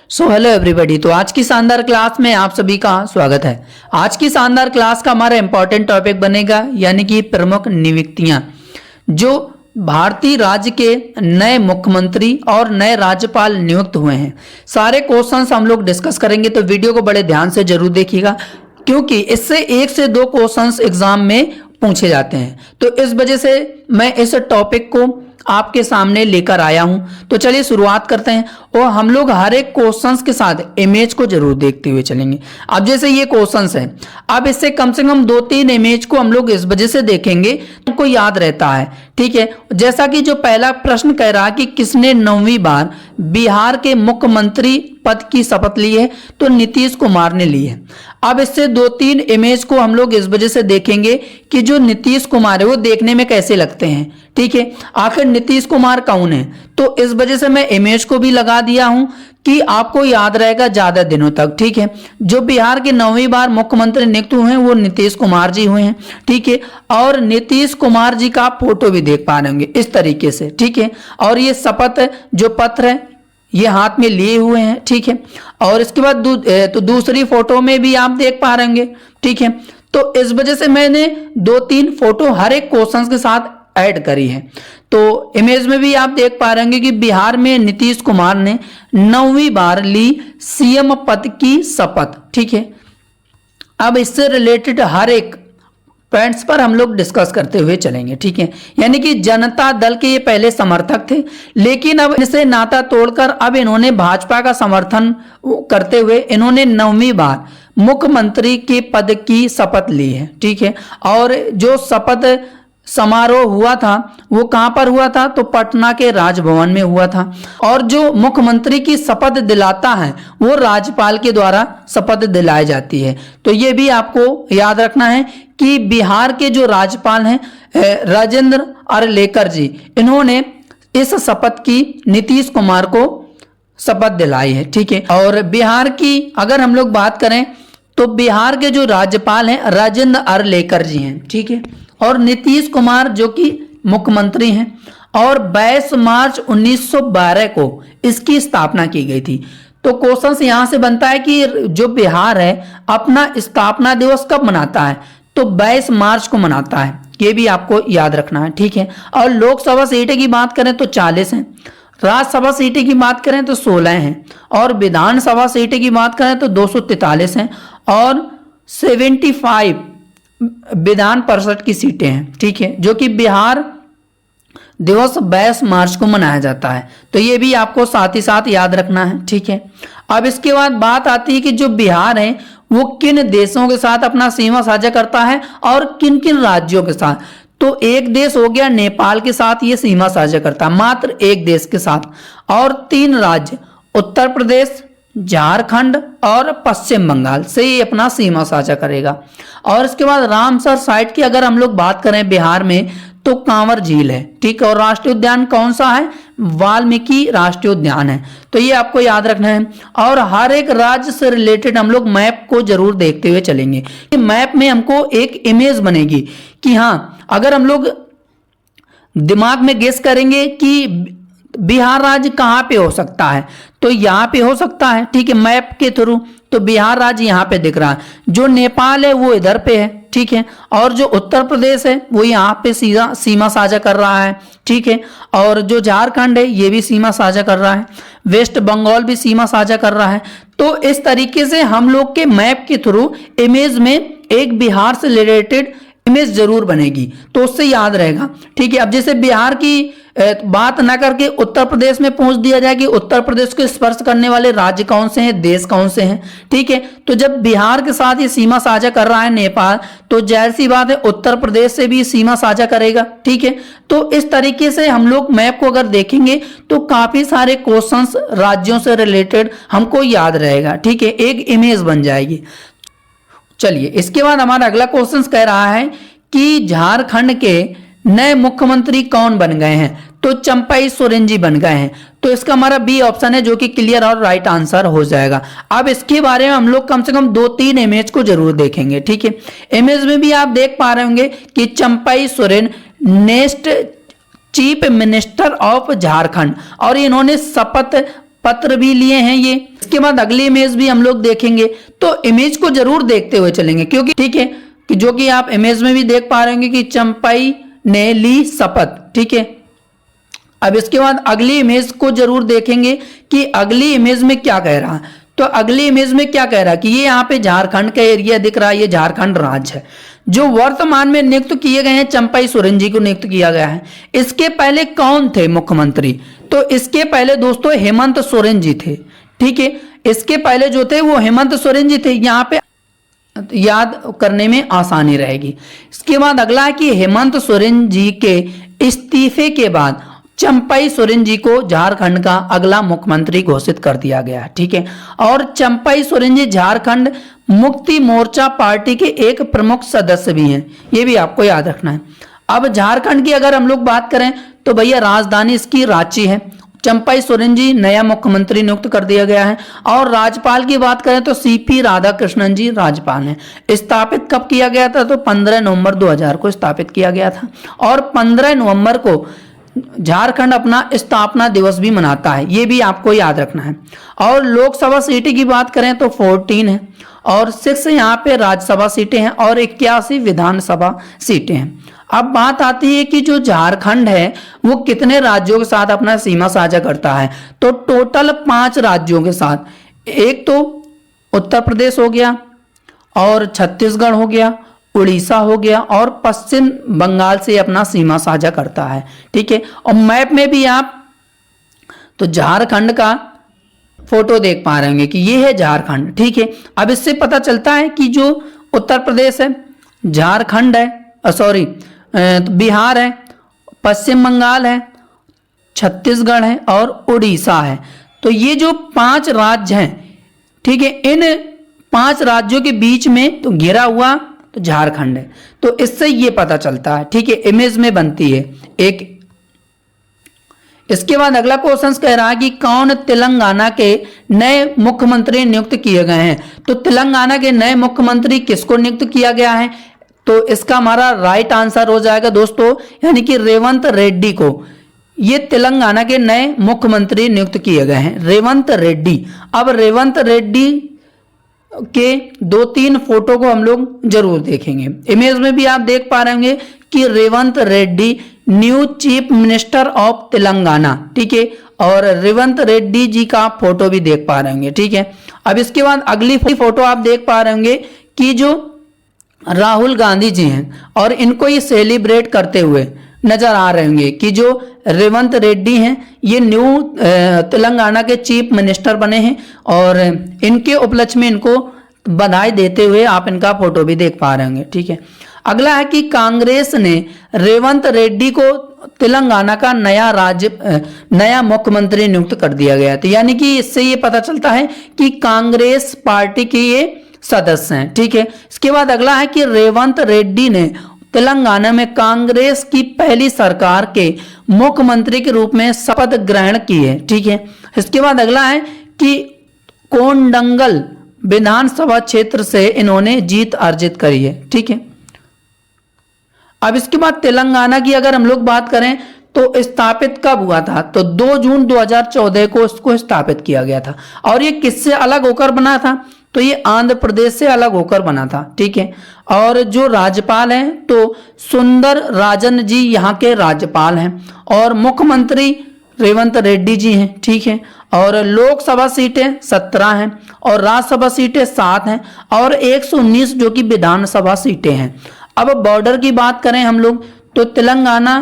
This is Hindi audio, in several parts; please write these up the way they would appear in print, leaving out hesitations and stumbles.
Hello everybody. तो आज की शानदार क्लास में आप सभी का स्वागत है। आज की शानदार क्लास का हमारा इंपॉर्टेंट टॉपिक बनेगा यानी कि प्रमुख नियुक्तियां, जो भारतीय राज्य के नए मुख्यमंत्री और नए राज्यपाल नियुक्त हुए हैं। सारे क्वेश्चंस हम लोग डिस्कस करेंगे, तो वीडियो को बड़े ध्यान से जरूर देखिएगा, क्योंकि इससे 1 से 2 क्वेश्चंस एग्जाम में पूछे जाते हैं। तो इस वजह से मैं इस टॉपिक को आपके सामने लेकर आया हूं। तो चलिए शुरुआत करते हैं, और हम लोग हर एक क्वेश्चंस के साथ इमेज को जरूर देखते हुए चलेंगे। अब जैसे ये क्वेश्चंस है, अब इससे कम से कम 2-3 इमेज को हम लोग इस वजह से देखेंगे तो हमको याद रहता है। ठीक है, जैसा कि जो पहला प्रश्न कह रहा कि किसने 9वीं बार बिहार के मुख्यमंत्री पद की शपथ ली है, तो नीतीश कुमार ने ली है। अब इससे 2-3 इमेज को हम लोग इस वजह से देखेंगे कि जो नीतीश कुमार है वो देखने में कैसे लगते हैं। ठीक है, आखिर नीतीश कुमार कौन है, तो इस वजह से मैं इमेज को भी लगा दिया हूं कि आपको याद रहेगा ज्यादा दिनों तक। ठीक है, जो बिहार के 9वीं बार मुख्यमंत्री नियुक्त हुए हैं वो नीतीश कुमार जी हुए हैं। ठीक है, और नीतीश कुमार जी का फोटो भी देख पा रहे होंगे इस तरीके से। ठीक है, और ये शपथ जो पत्र है ये हाथ में लिए हुए हैं। ठीक है, और इसके बाद तो दूसरी फोटो में भी आप देख पा रहे होंगे। ठीक है, तो इस वजह से मैंने 2-3 फोटो हर एक क्वेश्चन के साथ ऐड करी है। तो इमेज में भी आप देख पा रहे होंगे कि बिहार में नीतीश कुमार ने 9वीं बार ली सीएम पद की शपथ। ठीक है, अब इससे रिलेटेड हर एक पॉइंट्स पर हम लोग डिस्कस करते हुए चलेंगे। ठीक है, यानी कि जनता दल के ये पहले समर्थक थे, लेकिन अब इनसे नाता तोड़कर अब इन्होंने भाजपा का समर्थन करते हुए इन्होंने 9वीं बार मुख्यमंत्री के पद की शपथ ली है। ठीक है, और जो शपथ समारोह हुआ था वो कहां पर हुआ था, तो पटना के राजभवन में हुआ था। और जो मुख्यमंत्री की शपथ दिलाता है वो राज्यपाल के द्वारा शपथ दिलाई जाती है। तो ये भी आपको याद रखना है कि बिहार के जो राज्यपाल हैं राजेंद्र अरलेकर जी, इन्होंने इस शपथ की नीतीश कुमार को शपथ दिलाई है। ठीक है, और बिहार की अगर हम लोग बात करें तो बिहार के जो राज्यपाल हैं राजेंद्र अरलेकर जी हैं। ठीक है, और नीतीश कुमार जो कि मुख्यमंत्री हैं, और 22 मार्च 1912 को इसकी स्थापना की गई थी। तो क्वेश्चन यहां से बनता है कि जो बिहार है अपना स्थापना दिवस कब मनाता है, तो 22 मार्च को मनाता है। ये भी आपको याद रखना है। ठीक है, और लोकसभा सीटें की बात करें तो 40 हैं, राज्यसभा सीटें की बात करें तो 16 हैं, और विधानसभा सीटें की बात करें तो 243 हैं, और 75 विधान परिषद की सीटें हैं। ठीक है, जो कि बिहार दिवस 22 मार्च को मनाया जाता है। तो ये भी आपको साथ ही साथ याद रखना है। ठीक है, अब इसके बाद बात आती है कि जो बिहार है वो किन देशों के साथ अपना सीमा साझा करता है और किन किन राज्यों के साथ। तो एक देश हो गया नेपाल के साथ ये सीमा साझा करता है, मात्र एक देश के साथ, और 3 राज्य उत्तर प्रदेश, झारखंड और पश्चिम बंगाल से ये अपना सीमा साझा करेगा। और इसके बाद रामसर साइट की अगर हम लोग बात करें बिहार में तो कांवर झील है। ठीक है, और राष्ट्रीय उद्यान कौन सा है, वाल्मीकि राष्ट्रीय उद्यान है। तो ये आपको याद रखना है। और हर एक राज्य से रिलेटेड हम लोग मैप को जरूर देखते हुए चलेंगे। मैप में हमको एक इमेज बनेगी कि हाँ, अगर हम लोग दिमाग में गेस करेंगे कि बिहार राज्य कहाँ पे हो सकता है, तो यहाँ पे हो सकता है। ठीक है, मैप के थ्रू तो बिहार राज्य यहाँ पे दिख रहा है, जो नेपाल है वो इधर पे है। ठीक है, और जो उत्तर प्रदेश है वो यहाँ पे सीधा सीमा साझा कर रहा है। ठीक है, और जो झारखंड है ये भी सीमा साझा कर रहा है, वेस्ट बंगाल भी सीमा साझा कर रहा है। तो इस तरीके से हम लोग के मैप के थ्रू इमेज में एक बिहार से रिलेटेड इमेज जरूर बनेगी, तो उससे याद रहेगा। ठीक है, अब जैसे बिहार की बात ना करके उत्तर प्रदेश में पहुंच दिया जाए कि उत्तर प्रदेश को स्पर्श करने वाले राज्य कौन से हैं, देश कौन से हैं। ठीक है, तो जब बिहार के साथ ये सीमा साझा कर रहा है नेपाल, तो जाहिर सी बात है उत्तर प्रदेश से भी सीमा साझा करेगा। ठीक है, तो इस तरीके से हम लोग मैप को अगर देखेंगे तो काफी सारे क्वेश्चंस राज्यों से रिलेटेड हमको याद रहेगा। ठीक है, एक इमेज बन जाएगी। चलिए, इसके बाद हमारा अगला क्वेश्चन कह रहा है कि झारखंड के नए मुख्यमंत्री कौन बन गए हैं, तो चंपाई सोरेन जी बन गए हैं। तो इसका हमारा बी ऑप्शन है, जो कि क्लियर और राइट आंसर हो जाएगा। अब इसके बारे में हम लोग कम से कम 2-3 इमेज को जरूर देखेंगे। ठीक है, इमेज में भी आप देख पा रहे होंगे कि Champai Soren next chief minister of Jharkhand, और इन्होंने शपथ पत्र भी लिए हैं ये। इसके बाद अगली इमेज भी हम लोग देखेंगे, तो इमेज को जरूर देखते हुए चलेंगे, क्योंकि ठीक है कि जो कि आप इमेज में भी देख पा रहे होंगे कि चंपाई ने ली शपथ। ठीक है, अब इसके बाद अगली इमेज को जरूर देखेंगे कि अगली इमेज में क्या कह रहा है। तो अगली इमेज में क्या कह रहा है कि ये यहाँ पे झारखंड का एरिया दिख रहा है, ये झारखंड राज्य है। जो वर्तमान में नियुक्त किए गए हैं, चंपाई सोरेन जी को नियुक्त किया गया है। इसके पहले कौन थे मुख्यमंत्री? तो इसके पहले दोस्तों हेमंत सोरेन जी थे। ठीक है, इसके पहले जो थे वो हेमंत सोरेन जी थे। यहाँ पे याद करने में आसानी रहेगी। इसके बाद अगला है कि हेमंत सोरेन जी के इस्तीफे के बाद चंपाई सोरेन जी को झारखंड का अगला मुख्यमंत्री घोषित कर दिया गया। ठीक है, और चंपाई सोरेन जी झारखंड मुक्ति मोर्चा पार्टी के एक प्रमुख सदस्य भी हैं, ये भी आपको याद रखना है। अब झारखंड की अगर हम लोग बात करें तो भैया राजधानी इसकी रांची है। चंपाई सोरेन जी नया मुख्यमंत्री नियुक्त कर दिया गया है। और राज्यपाल की बात करें तो सीपी राधाकृष्णन जी राज्यपाल हैं। स्थापित कब किया गया था? तो 15 नवंबर 2000 को स्थापित किया गया था। और 15 नवंबर को झारखंड अपना स्थापना दिवस भी मनाता है, ये भी आपको याद रखना है। और लोकसभा सीटें की बात करें तो 14 है और 6 यहाँ पे राज्यसभा सीटें हैं और 81 विधानसभा सीटें हैं। अब बात आती है कि जो झारखंड है वो कितने राज्यों के साथ अपना सीमा साझा करता है। तो टोटल 5 राज्यों के साथ, एक तो उत्तर प्रदेश हो गया और छत्तीसगढ़ हो गया, उड़ीसा हो गया और पश्चिम बंगाल से अपना सीमा साझा करता है। ठीक है, और मैप में भी आप तो झारखंड का फोटो देख पा रहे होंगे कि ये है झारखंड। ठीक है, अब इससे पता चलता है कि जो उत्तर प्रदेश है, झारखंड है, बिहार है, पश्चिम बंगाल है, छत्तीसगढ़ है और उड़ीसा है। तो ये जो 5 राज्य हैं, ठीक है, इन 5 राज्यों के बीच में तो घिरा हुआ तो झारखंड है। तो इससे ये पता चलता है। ठीक है, इमेज में बनती है एक। इसके बाद अगला क्वेश्चन कह रहा है कि कौन तेलंगाना के नए मुख्यमंत्री नियुक्त किए गए हैं। तो तेलंगाना के नए मुख्यमंत्री किसको नियुक्त किया गया है? तो इसका हमारा राइट आंसर हो जाएगा दोस्तों, यानी कि रेवंत रेड्डी को ये तेलंगाना के नए मुख्यमंत्री नियुक्त किए गए हैं, रेवंत रेड्डी। अब रेवंत रेड्डी के 2-3 फोटो को हम लोग जरूर देखेंगे। इमेज में भी आप देख पा रहे होंगे कि Revanth Reddy new chief minister of Telangana. ठीक है, और रेवंत रेड्डी जी का फोटो भी देख पा रहे होंगे। ठीक है, अब इसके बाद अगली फोटो आप देख पा रहे होंगे कि जो राहुल गांधी जी हैं और इनको ये सेलिब्रेट करते हुए नजर आ रहे होंगे कि जो रेवंत रेड्डी हैं ये न्यू तेलंगाना के चीफ मिनिस्टर बने हैं और इनके उपलक्ष्य में इनको बधाई देते हुए आप इनका फोटो भी देख पा रहे होंगे। ठीक है, अगला है कि कांग्रेस ने रेवंत रेड्डी को तेलंगाना का नया मुख्यमंत्री नियुक्त कर दिया गया। तो यानी कि इससे ये पता चलता है कि कांग्रेस पार्टी के ये सदस्य हैं। ठीक है, इसके बाद अगला है कि रेवंत रेड्डी ने तेलंगाना में कांग्रेस की पहली सरकार के मुख्यमंत्री के रूप में शपथ ग्रहण की है। ठीक है, इसके बाद अगला है कि कोंडंगल विधानसभा क्षेत्र से इन्होंने जीत अर्जित करी है। ठीक है, अब इसके बाद तेलंगाना की अगर हम लोग बात करें तो स्थापित कब हुआ था? तो 2 जून 2014 को इसको स्थापित किया गया था। और ये किससे अलग होकर बना था? तो ये आंध्र प्रदेश से अलग होकर बना था। ठीक है, और जो राज्यपाल हैं तो सुंदर राजन जी यहाँ के राज्यपाल हैं और मुख्यमंत्री रेवंत रेड्डी जी हैं। ठीक है, और लोकसभा सीटें 17 हैं और राज्यसभा सीटें 7 हैं और 119 जो कि विधानसभा सीटें हैं। अब बॉर्डर की बात करें हम लोग तो तेलंगाना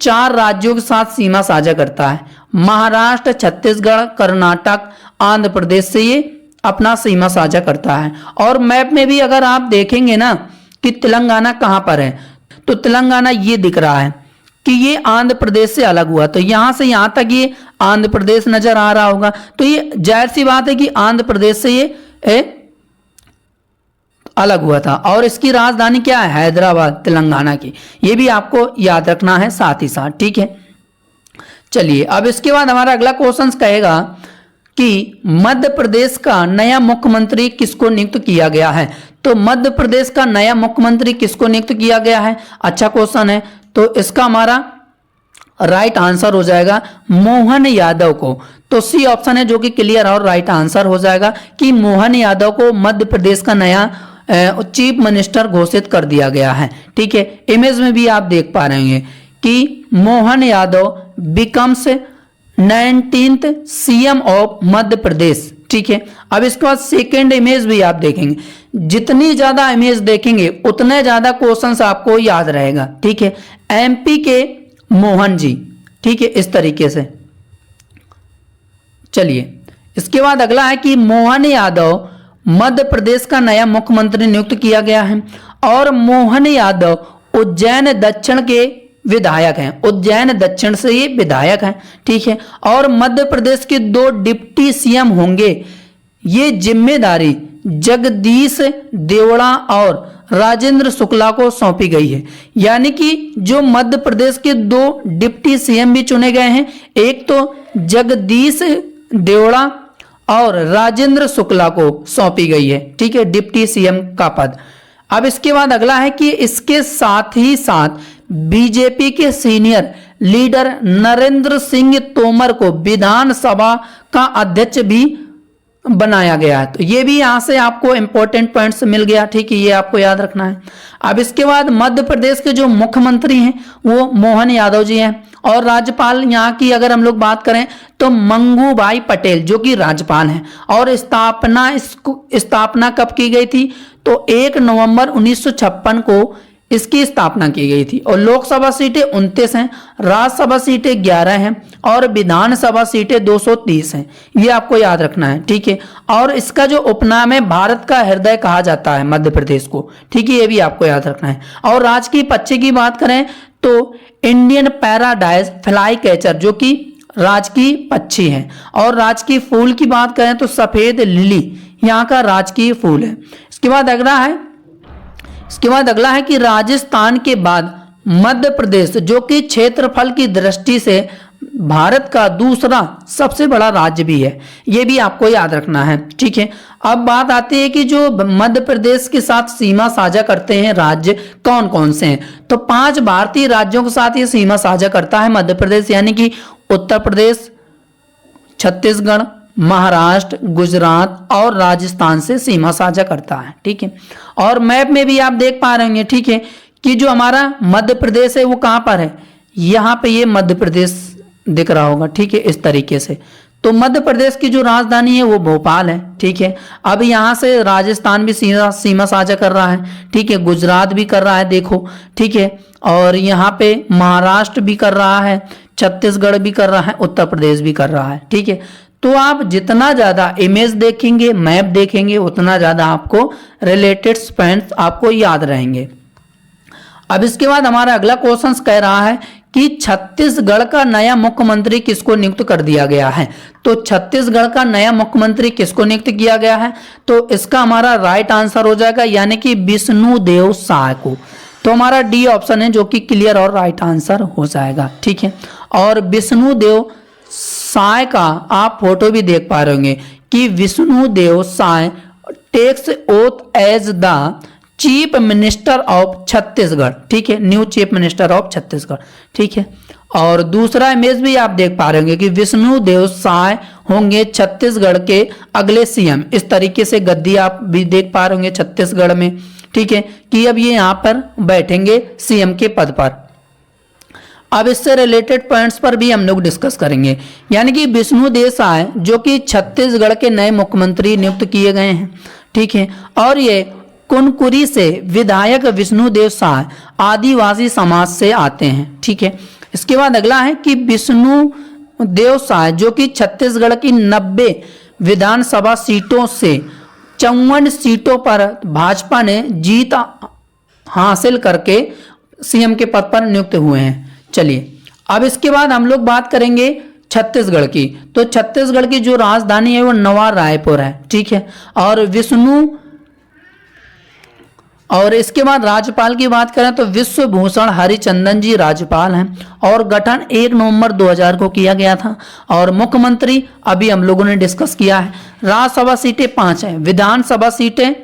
4 राज्यों के साथ सीमा साझा करता है, महाराष्ट्र, छत्तीसगढ़, कर्नाटक, आंध्र प्रदेश से ये अपना सीमा साझा करता है। और मैप में भी अगर आप देखेंगे ना कि तेलंगाना कहाँ पर है, तो तेलंगाना ये दिख रहा है कि ये आंध्र प्रदेश से अलग हुआ। तो यहाँ से यहाँ तक ये आंध्र प्रदेश नजर आ रहा होगा। तो ये जाहिर सी बात है कि आंध्र प्रदेश से ये अलग हुआ था। और इसकी राजधानी क्या है? हैदराबाद, तेलंगाना की। ये भी आपको याद रखना है साथ ही साथ। ठीक है, चलिए अब इसके बाद हमारा अगला क्वेश्चन कहेगा कि मध्य प्रदेश का नया मुख्यमंत्री किसको नियुक्त किया गया है। तो मध्य प्रदेश का नया मुख्यमंत्री किसको नियुक्त किया गया है? अच्छा क्वेश्चन है। तो इसका हमारा राइट आंसर हो जाएगा मोहन यादव को। तो सी ऑप्शन है जो कि क्लियर और राइट आंसर हो जाएगा कि मोहन यादव को मध्य प्रदेश का नया चीफ मिनिस्टर घोषित कर दिया गया है। ठीक है, इमेज में भी आप देख पा रहे हैं कि Mohan Yadav becomes 19th CM of Madhya Pradesh. ठीक है, अब इसके बाद सेकेंड इमेज भी आप देखेंगे, जितनी ज्यादा इमेज देखेंगे उतने ज्यादा क्वेश्चंस आपको याद रहेगा। ठीक है, एमपी के मोहन जी। ठीक है, इस तरीके से चलिए, इसके बाद अगला है कि मोहन यादव मध्य प्रदेश का नया मुख्यमंत्री नियुक्त किया गया है और मोहन यादव उज्जैन दक्षिण के विधायक हैं, उज्जैन दक्षिण से ये विधायक हैं। ठीक है, और मध्य प्रदेश के 2 डिप्टी सीएम होंगे। ये जिम्मेदारी जगदीश देवड़ा और राजेंद्र शुक्ला को सौंपी गई है। यानी कि जो मध्य प्रदेश के 2 डिप्टी सीएम भी चुने गए हैं, एक तो जगदीश देवड़ा और राजेंद्र शुक्ला को सौंपी गई है। ठीक है, डिप्टी सीएम का पद। अब इसके बाद अगला है कि इसके साथ ही साथ बीजेपी के सीनियर लीडर नरेंद्र सिंह तोमर को विधानसभा का अध्यक्ष भी बनाया गया है। तो ये भी यहां से आपको इंपॉर्टेंट पॉइंट्स मिल गया। ठीक है, ये आपको याद रखना है। अब इसके बाद मध्य प्रदेश के जो मुख्यमंत्री हैं वो मोहन यादव जी हैं और राज्यपाल यहाँ की अगर हम लोग बात करें तो मंगूभाई पटेल जो कि राज्यपाल हैं। और स्थापना कब की गई थी? तो 1 नवंबर 1956 को इसकी स्थापना की गई थी। और लोकसभा सीटें 29 हैं, राज्यसभा सीटें 11 हैं और विधानसभा सीटें 230 हैं। ये आपको याद रखना है। ठीक है, और इसका जो उपनाम है भारत का हृदय कहा जाता है मध्य प्रदेश को। ठीक है, ये भी आपको याद रखना है। और राजकीय पक्षी की बात करें तो इंडियन पैराडाइज फ्लाई कैचर जो कि राजकीय पक्षी है। और राजकीय फूल की बात करें तो सफेद लिली यहाँ का राजकीय फूल है। इसके बाद अगला है कि राजस्थान के बाद मध्य प्रदेश जो कि क्षेत्रफल की दृष्टि से भारत का दूसरा सबसे बड़ा राज्य भी है। ये भी आपको याद रखना है। ठीक है, अब बात आती है कि जो मध्य प्रदेश के साथ सीमा साझा करते हैं राज्य कौन कौन से हैं। तो 5 भारतीय राज्यों के साथ ये सीमा साझा करता है मध्य प्रदेश, यानी कि उत्तर प्रदेश, छत्तीसगढ़, महाराष्ट्र, गुजरात और राजस्थान से सीमा साझा करता है। ठीक है, और मैप में भी आप देख पा रहे होंगे। ठीक है, कि जो हमारा मध्य प्रदेश है वो कहाँ पर है, यहाँ पे ये मध्य प्रदेश दिख रहा होगा। ठीक है, इस तरीके से। तो मध्य प्रदेश की जो राजधानी है वो भोपाल है। ठीक है, अब यहाँ से राजस्थान भी सीमा साझा कर रहा है। ठीक है, गुजरात भी कर रहा है देखो। ठीक है, और यहाँ पे महाराष्ट्र भी कर रहा है, छत्तीसगढ़ भी कर रहा है, उत्तर प्रदेश भी कर रहा है। ठीक है, तो आप जितना ज्यादा इमेज देखेंगे, मैप देखेंगे, उतना ज्यादा आपको रिलेटेड पॉइंट्स आपको याद रहेंगे। अब इसके बाद हमारा अगला क्वेश्चन कह रहा है कि छत्तीसगढ़ का नया मुख्यमंत्री किसको नियुक्त कर दिया गया है। तो छत्तीसगढ़ का नया मुख्यमंत्री किसको नियुक्त किया गया है? तो इसका हमारा राइट आंसर हो जाएगा यानी कि विष्णुदेव साय को। तो हमारा डी ऑप्शन है जो कि क्लियर और राइट आंसर हो जाएगा। ठीक है, और विष्णुदेव साय का आप फोटो भी देख पा रहे होंगे कि Vishnudeo Sai takes oath as the chief minister of Chhattisgarh. ठीक है, new chief minister of Chhattisgarh. ठीक है, और दूसरा इमेज भी आप देख पा रहे होंगे कि विष्णुदेव साय होंगे छत्तीसगढ़ के अगले सीएम। इस तरीके से गद्दी आप भी देख पा रहे होंगे छत्तीसगढ़ में। ठीक है, कि अब ये यहाँ पर बैठेंगे सीएम के पद पर। अब इससे रिलेटेड पॉइंट्स पर भी हम लोग डिस्कस करेंगे। यानी कि विष्णुदेव साय जो कि छत्तीसगढ़ के नए मुख्यमंत्री नियुक्त किए गए हैं। ठीक है, और ये कुनकुरी से विधायक विष्णुदेव साय आदिवासी समाज से आते हैं। ठीक है, इसके बाद अगला है कि विष्णुदेव साय जो कि छत्तीसगढ़ की 90 विधानसभा सीटों से 54 सीटों पर भाजपा ने जीत हासिल करके सीएम के पद पर नियुक्त हुए हैं। चलिए, अब इसके बाद हम लोग बात करेंगे छत्तीसगढ़ की। तो छत्तीसगढ़ की जो राजधानी है वो नवा रायपुर है। ठीक है, और इसके बाद राज्यपाल की बात करें तो विश्वभूषण हरिचंदन जी राज्यपाल हैं और गठन 1 नवंबर 2000 को किया गया था। और मुख्यमंत्री अभी हम लोगों ने डिस्कस किया है। राज्यसभा सीटें 5 हैं, विधानसभा सीटें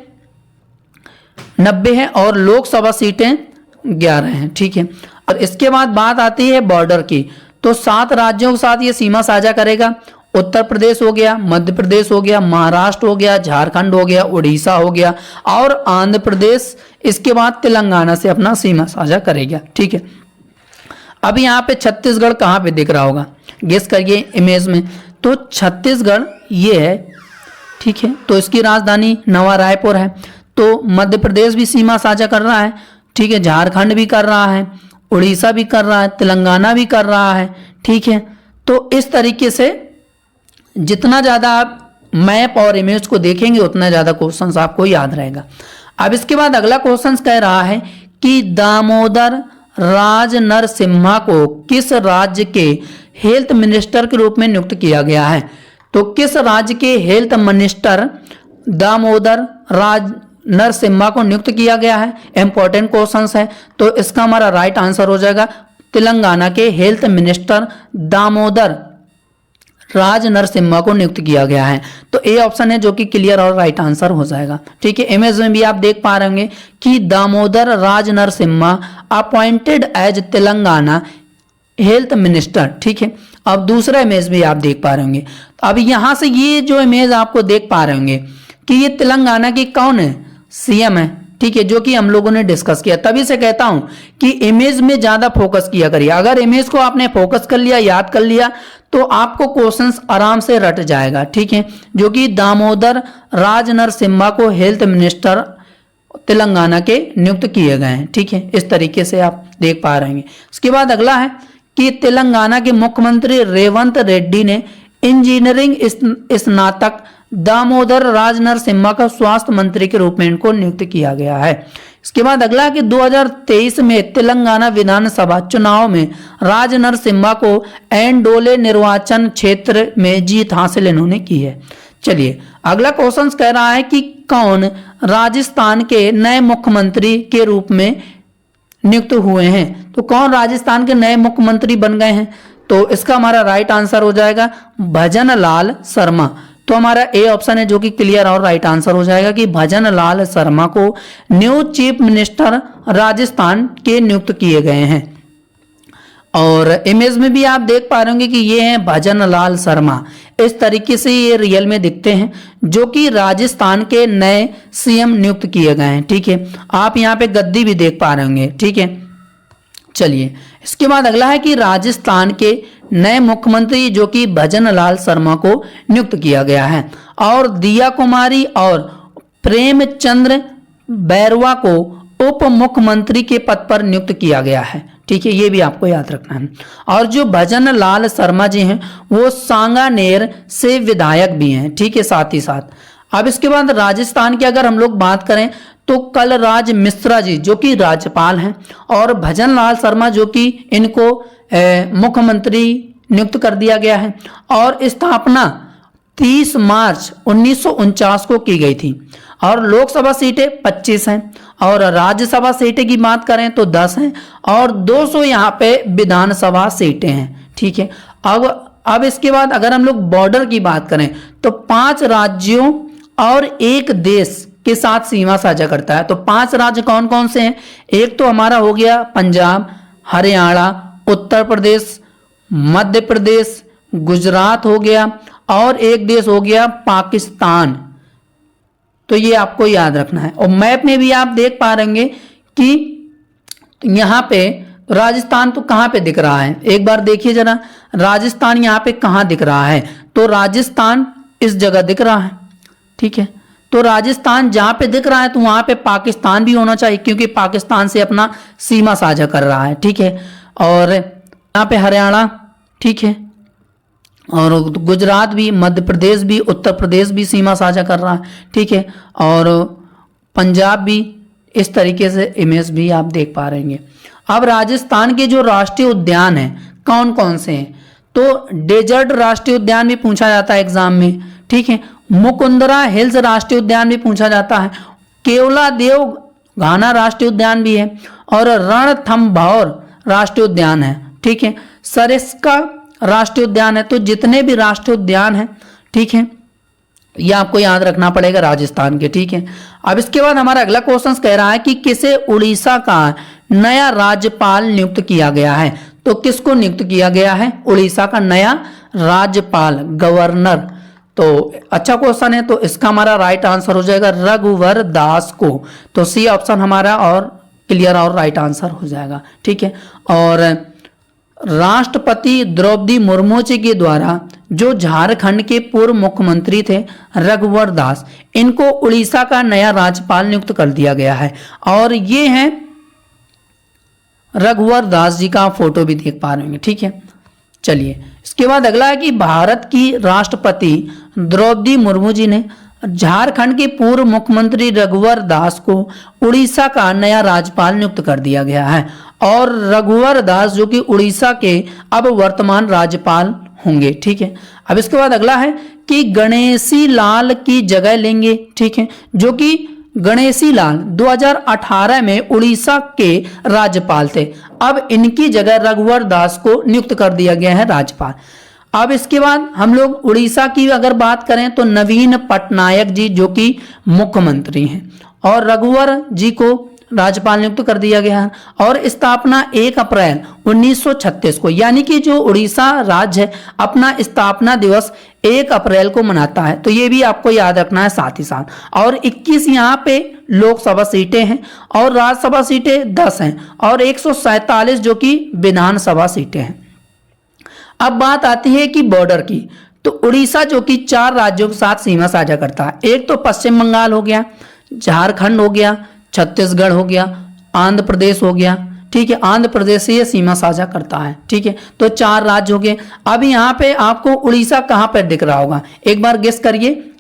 90 हैं और लोकसभा सीटें 11 हैं। ठीक है, और इसके बाद बात आती है बॉर्डर की। तो 7 राज्यों के साथ ये सीमा साझा करेगा। उत्तर प्रदेश हो गया, मध्य प्रदेश हो गया, महाराष्ट्र हो गया, झारखंड हो गया, उड़ीसा हो गया और आंध्र प्रदेश, इसके बाद तेलंगाना से अपना सीमा साझा करेगा। ठीक है, अब यहाँ पे छत्तीसगढ़ कहाँ पे दिख रहा होगा, गेस करिए इमेज में। तो छत्तीसगढ़ ये है, ठीक है, तो इसकी राजधानी नवा रायपुर है। तो मध्य प्रदेश भी सीमा साझा कर रहा है, ठीक है, झारखंड भी कर रहा है, उड़ीसा भी कर रहा है, तेलंगाना भी कर रहा है। ठीक है, तो इस तरीके से जितना ज़्यादा आप मैप और इमेज को देखेंगे उतना ज़्यादा क्वेश्चंस आपको याद रहेगा। अब इसके बाद अगला क्वेश्चन कह रहा है कि दामोदर राज नरसिम्हा को किस राज्य के हेल्थ मिनिस्टर के रूप में नियुक्त किया गया है। तो किस राज्य के हेल्थ मिनिस्टर दामोदर राज नरसिम्हा को नियुक्त किया गया है, इंपॉर्टेंट क्वेश्चंस है। तो इसका हमारा राइट आंसर हो जाएगा तेलंगाना के हेल्थ मिनिस्टर दामोदर राज नरसिम्हा को नियुक्त किया गया है। तो ए ऑप्शन है जो कि क्लियर और राइट आंसर हो जाएगा। ठीक है, इमेज में भी आप देख पा रहे होंगे कि Damodar Raj Narasimha appointed as Telangana health minister. ठीक है, अब दूसरा इमेज भी आप देख पा रहे होंगे। अब यहां से ये जो इमेज आपको देख पा रहे होंगे कि ये तेलंगाना की कौन है, सीएम है। ठीक है, जो कि हम लोगों ने डिस्कस किया। तभी से कहता हूं कि इमेज में ज्यादा फोकस किया करिए। अगर इमेज को आपने फोकस कर लिया, याद कर लिया, तो आपको क्वेश्चंस आराम से रट जाएगा। ठीक है, जो कि दामोदर राज नरसिम्हा को हेल्थ मिनिस्टर तेलंगाना के नियुक्त किए गए हैं। ठीक है, इस तरीके से आप देख पा रहे हैं। इसके बाद अगला है कि तेलंगाना के मुख्यमंत्री रेवंत रेड्डी ने इंजीनियरिंग स्नातक दामोदर राज नरसिम्हा का स्वास्थ्य मंत्री के रूप में इनको नियुक्त किया गया है। इसके बाद अगला कि 2023 में तेलंगाना विधानसभा चुनाव में राज नरसिम्हा को एंडोले निर्वाचन क्षेत्र में जीत हासिल इन्होंने की है। चलिए अगला क्वेश्चन कह रहा है कि कौन राजस्थान के नए मुख्यमंत्री के रूप में नियुक्त हुए हैं। तो कौन राजस्थान के नए मुख्यमंत्री बन गए हैं। तो इसका हमारा राइट आंसर हो जाएगा भजन लाल शर्मा। तो हमारा ए ऑप्शन है जो कि क्लियर और राइट आंसर हो जाएगा कि भजन लाल शर्मा को न्यू चीफ मिनिस्टर राजस्थान के नियुक्त किए गए हैं। और इमेज में भी आप देख पा रहे होंगे कि ये हैं भजन लाल शर्मा। इस तरीके से ये रियल में दिखते हैं, जो कि राजस्थान के नए सीएम नियुक्त किए गए हैं। ठीक है, आप यहाँ पे गद्दी भी देख पा रहे होंगे। ठीक है, चलिए इसके बाद अगला है कि राजस्थान के नए मुख्यमंत्री जो कि भजन लाल शर्मा को नियुक्त किया गया है और दिया कुमारी और प्रेमचंद्र बैरवा को उप मुख्यमंत्री के पद पर नियुक्त किया गया है। ठीक है, ये भी आपको याद रखना है। और जो भजन लाल शर्मा जी हैं वो सांगानेर से विधायक भी हैं। ठीक है, साथ ही साथ अब इसके बाद राजस्थान की अगर हम लोग बात करें तो कलराज मिश्रा जी जो कि राज्यपाल हैं और भजन लाल शर्मा जो कि इनको मुख्यमंत्री नियुक्त कर दिया गया है और स्थापना 30 मार्च 1949 को की गई थी और लोकसभा सीटें 25 हैं और राज्यसभा सीटें की बात करें तो 10 हैं और 200 यहाँ पे विधानसभा सीटें हैं। ठीक है, अब इसके बाद अगर हम लोग बॉर्डर की बात करें तो 5 राज्यों और 1 देश के साथ सीमा साझा करता है। तो 5 राज्य कौन कौन से हैं। एक तो हमारा हो गया पंजाब, हरियाणा, उत्तर प्रदेश, मध्य प्रदेश, गुजरात हो गया और एक देश हो गया पाकिस्तान। तो ये आपको याद रखना है। और मैप में भी आप देख पा रहे होंगे कि यहाँ पे राजस्थान तो कहाँ पे दिख रहा है, एक बार देखिए जरा राजस्थान यहाँ पे कहाँ दिख रहा है। तो राजस्थान इस जगह दिख रहा है। ठीक है, तो राजस्थान जहां पे दिख रहा है तो वहां पे पाकिस्तान भी होना चाहिए क्योंकि पाकिस्तान से अपना सीमा साझा कर रहा है। ठीक है, और यहाँ पे हरियाणा, ठीक है, और गुजरात भी, मध्य प्रदेश भी, उत्तर प्रदेश भी सीमा साझा कर रहा है। ठीक है, और पंजाब भी। इस तरीके से इमेज भी आप देख पा रहे हैं। अब राजस्थान के जो राष्ट्रीय उद्यान हैं कौन कौन से हैं। तो डेजर्ट राष्ट्रीय उद्यान भी पूछा जाता है एग्जाम में। ठीक है, मुकुंदरा हिल्स राष्ट्रीय उद्यान भी पूछा जाता है, केवला देव घाना राष्ट्रीय उद्यान भी है और रणथंभौर राष्ट्रीय उद्यान है। ठीक है, सरिस्का राष्ट्रीय उद्यान है। तो जितने भी राष्ट्रीय उद्यान हैं, ठीक है, ये आपको याद रखना पड़ेगा राजस्थान के। ठीक है, अब इसके बाद हमारा अगला क्वेश्चन कह रहा है कि किसे उड़ीसा का नया राज्यपाल नियुक्त किया गया है। तो किसको नियुक्त किया गया है? उड़ीसा का नया राज्यपाल, गवर्नर। तो अच्छा क्वेश्चन है, तो इसका हमारा राइट आंसर हो जाएगा रघुवर दास को। तो सी ऑप्शन हमारा और क्लियर और राइट आंसर हो जाएगा। ठीक है। और राष्ट्रपति द्रौपदी मुर्मू जी के द्वारा जो झारखंड के पूर्व मुख्यमंत्री थे रघुवर दास, इनको उड़ीसा का नया राज्यपाल नियुक्त कर दिया गया है। और ये हैं रघुवर दास जी का फोटो भी देख पा रहे होंगे। ठीक है। चलिए, इसके बाद अगला है कि भारत की राष्ट्रपति द्रौपदी मुर्मू जी ने झारखंड के पूर्व मुख्यमंत्री रघुवर दास को उड़ीसा का नया राज्यपाल नियुक्त कर दिया गया है। और रघुवर दास जो कि उड़ीसा के अब वर्तमान राज्यपाल होंगे। ठीक है। अब इसके बाद अगला है कि गणेशी लाल की जगह लेंगे। ठीक है। जो कि गणेशी लाल 2018 में उड़ीसा के राज्यपाल थे। अब इनकी जगह रघुवर दास को नियुक्त कर दिया गया है राज्यपाल। अब इसके बाद हम लोग उड़ीसा की अगर बात करें तो नवीन पटनायक जी जो कि मुख्यमंत्री हैं, और रघुवर जी को राज्यपाल नियुक्त कर दिया गया है। और स्थापना 1 अप्रैल 1936 को, यानी कि जो उड़ीसा राज्य है अपना स्थापना दिवस 1 अप्रैल को मनाता है। तो ये भी आपको याद रखना है साथ ही साथ। और 21 यहाँ पे लोकसभा सीटें हैं और राज्यसभा सीटें 10 हैं और 147 जो कि विधानसभा सीटें हैं। अब बात आती है कि बॉर्डर की। तो उड़ीसा जो कि 4 राज्यों के साथ सीमा साझा करता है। एक तो पश्चिम बंगाल हो गया, झारखंड हो गया, छत्तीसगढ़ हो गया, आंध्र प्रदेश हो गया। ठीक है। आंध्र प्रदेश से ये सीमा साझा करता है। ठीक है। तो 4 राज्य हो गए। अब यहाँ पे आपको उड़ीसा कहाँ पर दिख रहा होगा, एक बार गेस करिए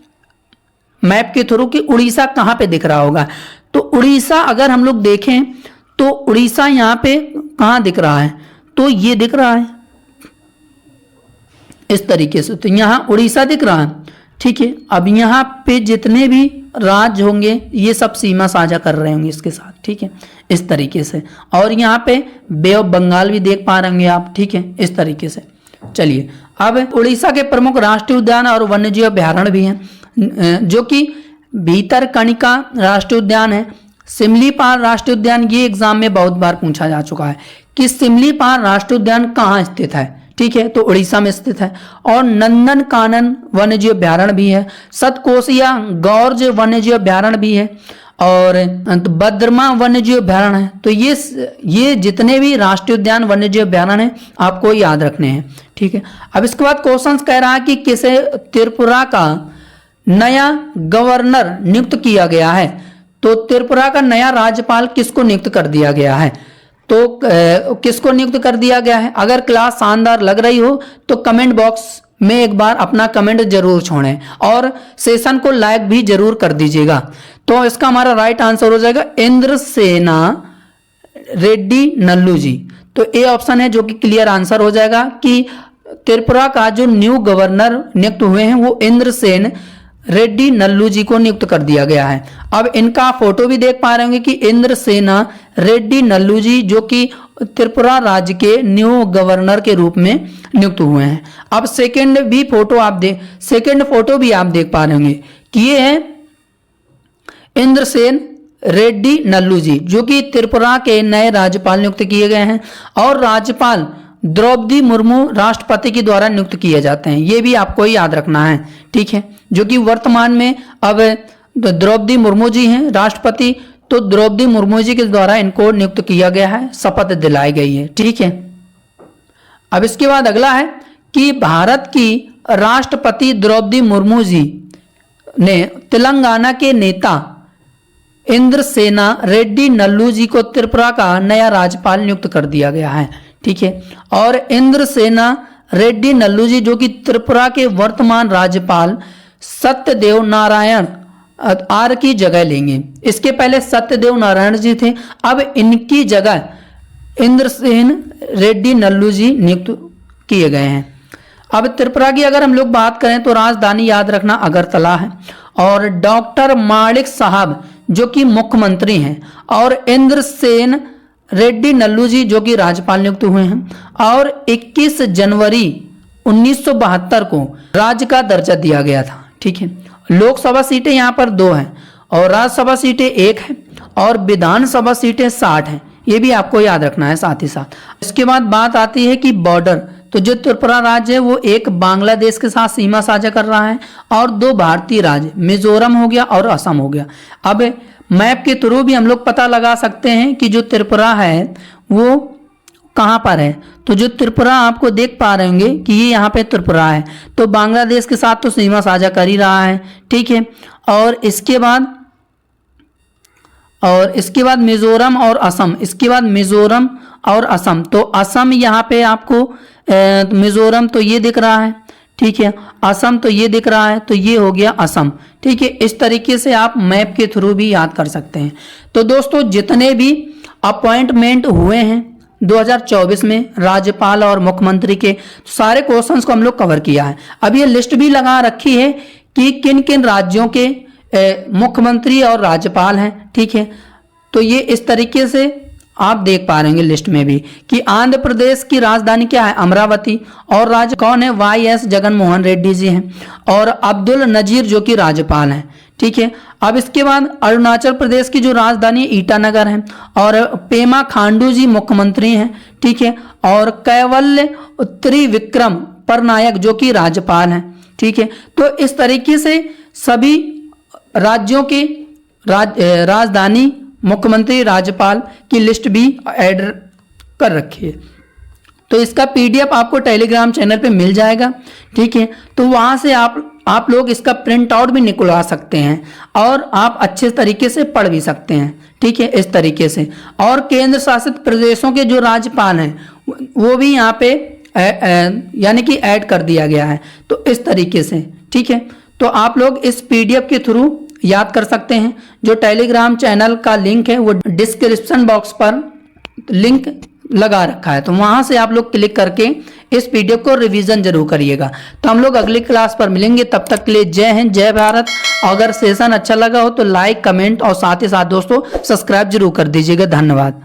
मैप के थ्रू कि उड़ीसा कहाँ पे दिख रहा होगा। तो उड़ीसा अगर हम लोग देखें तो उड़ीसा यहाँ पे कहाँ दिख रहा है, तो ये दिख रहा है इस तरीके से। तो यहाँ उड़ीसा दिख रहा है। ठीक है। अब यहाँ पे जितने भी राज्य होंगे ये सब सीमा साझा कर रहे होंगे इसके साथ। ठीक है। इस तरीके से। और यहाँ पे बे ऑफ बंगाल भी देख पा रहे होंगे आप। ठीक है। इस तरीके से। चलिए, अब उड़ीसा के प्रमुख राष्ट्रीय उद्यान और वन्यजीव अभ्यारण्य भी हैं, जो कि भीतरकनिका राष्ट्रीय उद्यान है, सिमलीपाल राष्ट्रीय उद्यान। ये एग्जाम में बहुत बार पूछा जा चुका है कि सिमलीपाल राष्ट्रीय उद्यान कहाँ स्थित है। ठीक है। तो उड़ीसा में स्थित है। और नंदन कानन वन्यजीव अभ्यारण्य भी है, सतकोसिया गौर्ज वन्यजीव अभ्यारण्य भी है, और बद्रमा वन्यजीव अभ्यारण्य है। तो ये जितने भी राष्ट्रीय उद्यान वन्यजीव अभ्यारण्य हैं आपको याद रखने हैं। ठीक है। अब इसके बाद क्वेश्चन कह रहा है कि किसे त्रिपुरा का नया गवर्नर नियुक्त किया गया है। तो त्रिपुरा का नया राज्यपाल किसको नियुक्त कर दिया गया है, तो किसको नियुक्त कर दिया गया है। अगर क्लास शानदार लग रही हो तो कमेंट बॉक्स में एक बार अपना कमेंट जरूर छोड़ें और सेशन को लाइक भी जरूर कर दीजिएगा। तो इसका हमारा राइट आंसर हो जाएगा इंद्रसेना रेड्डी नल्लू जी। तो ए ऑप्शन है जो कि क्लियर आंसर हो जाएगा कि त्रिपुरा का जो न्यू गवर्नर नियुक्त हुए हैं वो इंद्रसेन रेड्डी नल्लू जी को नियुक्त कर दिया गया है। अब इनका फोटो भी देख पा रहे होंगे कि इंद्रसेना रेड्डी नल्लू जी जो कि त्रिपुरा राज्य के न्यू गवर्नर के रूप में नियुक्त हुए हैं। अब सेकंड फोटो भी आप देख पा रहे होंगे कि ये है इंद्रसेन रेड्डी नल्लू जी जो कि त्रिपुरा के नए राज्यपाल नियुक्त किए गए हैं। और राज्यपाल द्रौपदी मुर्मू राष्ट्रपति के द्वारा नियुक्त किए जाते हैं। ये भी आपको याद रखना है। ठीक है। जो कि वर्तमान में अब द्रौपदी मुर्मू जी हैं राष्ट्रपति, तो द्रौपदी मुर्मू जी के द्वारा इनको नियुक्त किया गया है, शपथ दिलाई गई है। ठीक है। अब इसके बाद अगला है कि भारत की राष्ट्रपति द्रौपदी मुर्मू जी ने तेलंगाना के नेता इंद्रसेना रेड्डी नल्लू जी को त्रिपुरा का नया राज्यपाल नियुक्त कर दिया गया है। ठीक है। और इंद्रसेना रेड्डी नल्लू जी जो कि त्रिपुरा के वर्तमान राज्यपाल सत्यदेव नारायण आर की जगह लेंगे। इसके पहले सत्यदेव नारायण जी थे, अब इनकी जगह इंद्रसेन रेड्डी नल्लू जी नियुक्त किए गए हैं। अब त्रिपुरा की अगर हम लोग बात करें तो राजधानी याद रखना अगरतला है। और डॉक्टर माणिक साहब जो कि मुख्यमंत्री हैं, और इंद्रसेन रेड्डी नल्लू जी जो कि राज्यपाल नियुक्त हुए हैं। और 21 जनवरी 1972 को राज्य का दर्जा दिया गया था। ठीक है। लोकसभा सीटें यहाँ पर 2 हैं और राज्यसभा सीटें 1 है और विधानसभा सीटें 60 हैं। ये भी आपको याद रखना है साथ ही साथ। इसके बाद बात आती है कि बॉर्डर, तो जो त्रिपुरा राज्य है वो एक बांग्लादेश के साथ सीमा साझा कर रहा है और 2 भारतीय राज्य मिजोरम हो गया और असम हो गया। अब मैप के थ्रू भी हम लोग पता लगा सकते हैं कि जो त्रिपुरा है वो कहाँ पर है। तो जो त्रिपुरा आपको देख पा रहे होंगे कि ये यहाँ पे त्रिपुरा है, तो बांग्लादेश के साथ तो सीमा साझा कर ही रहा है, ठीक है। और इसके बाद मिजोरम और असम, इसके बाद मिजोरम और असम, तो असम यहाँ पे आपको मिजोरम तो ये दिख रहा है, ठीक है, असम तो ये दिख रहा है, तो ये हो गया असम, ठीक है। इस तरीके से आप मैप के थ्रू भी याद कर सकते हैं। तो दोस्तों जितने भी अपॉइंटमेंट हुए हैं 2024 में राज्यपाल और मुख्यमंत्री के, सारे क्वेश्चंस को हम लोग कवर किया है। अब ये लिस्ट भी लगा रखी है कि किन किन राज्यों के मुख्यमंत्री और राज्यपाल हैं, ठीक है। तो ये इस तरीके से आप देख पा रहे हैं लिस्ट में भी कि आंध्र प्रदेश की राजधानी क्या है, अमरावती, और राज्य कौन है, वाई.एस. जगनमोहन रेड्डी जी हैं, और अब्दुल नजीर जो कि राज्यपाल हैं, ठीक है। अब इसके बाद अरुणाचल प्रदेश की जो राजधानी ईटानगर है, और पेमा खांडू जी मुख्यमंत्री हैं, ठीक है, और कैवल्य त्रिविक्रम परनायक जो कि राज्यपाल हैं, ठीक है। तो इस तरीके से सभी राज्यों की राजधानी, मुख्यमंत्री, राज्यपाल की लिस्ट भी ऐड कर रखी है। तो इसका पीडीएफ आपको टेलीग्राम चैनल पे मिल जाएगा, ठीक है। तो वहाँ से आप लोग इसका प्रिंट आउट भी निकलवा सकते हैं और आप अच्छे तरीके से पढ़ भी सकते हैं, ठीक है, इस तरीके से। और केंद्र शासित प्रदेशों के जो राज्यपाल हैं वो भी यहाँ पे यानी कि ऐड कर दिया गया है, तो इस तरीके से, ठीक है। तो आप लोग इस पीडीएफ के थ्रू याद कर सकते हैं। जो टेलीग्राम चैनल का लिंक है वो डिस्क्रिप्शन बॉक्स पर लिंक लगा रखा है, तो वहां से आप लोग क्लिक करके इस पीडीएफ को रिवीजन जरूर करिएगा। तो हम लोग अगली क्लास पर मिलेंगे, तब तक के लिए जय हिंद, जय भारत। अगर सेशन अच्छा लगा हो तो लाइक, कमेंट और साथ ही साथ दोस्तों सब्सक्राइब जरूर कर दीजिएगा। धन्यवाद।